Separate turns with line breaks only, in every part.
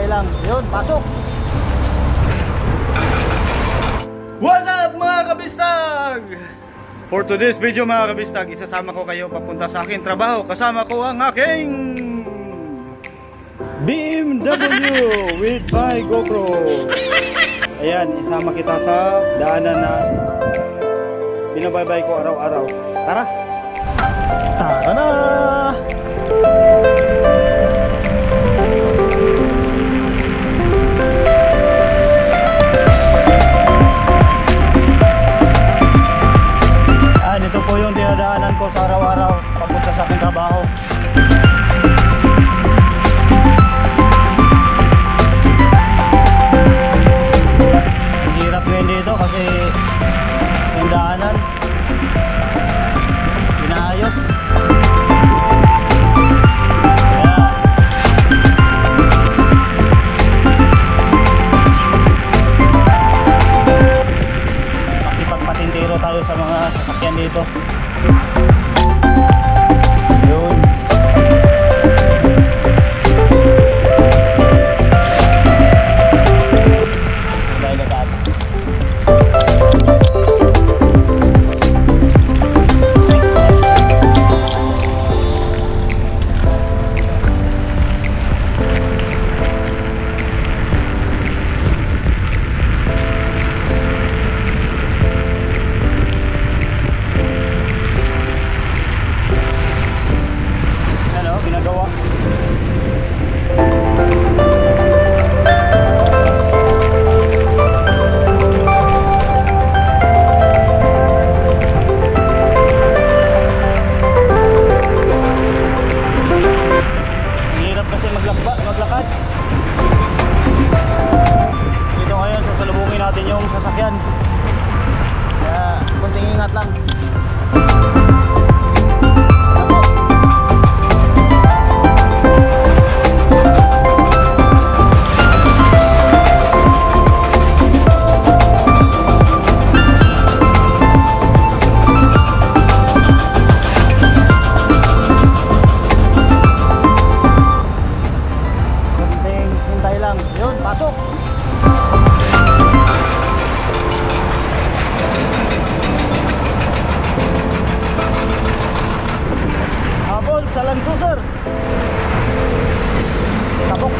lang. Yun, pasok.
What's up mga kabistag? For today's video mga kabistag, isasama ko kayo papunta sa aking trabaho. Kasama ko ang aking BMW with my GoPro. Ayan, isama kita sa daanan na binabaybay ko araw-araw. Tara! Tara na! Ito po yung dinadaanan ko sa araw-araw papunta sa aking trabaho. Ang hirap ngayon dito kasi yung daanan inaayos. Makipagpatintero tayo sa mga sasakyan dito. Yun. Dahil agad. Ginagawa. Hirap kasi maglakad. Dito ngayon sasalubungin natin yung sasakyan. Kaya kunting ingat lang. Yun, pasok. Habol sa Land Cruiser. Tapok.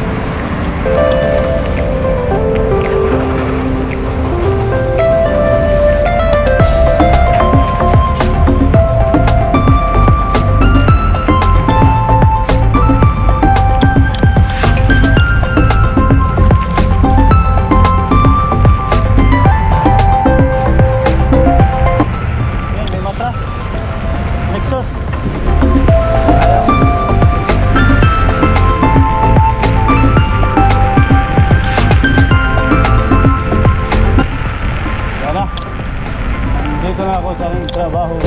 Dito na ako sa aking trabaho.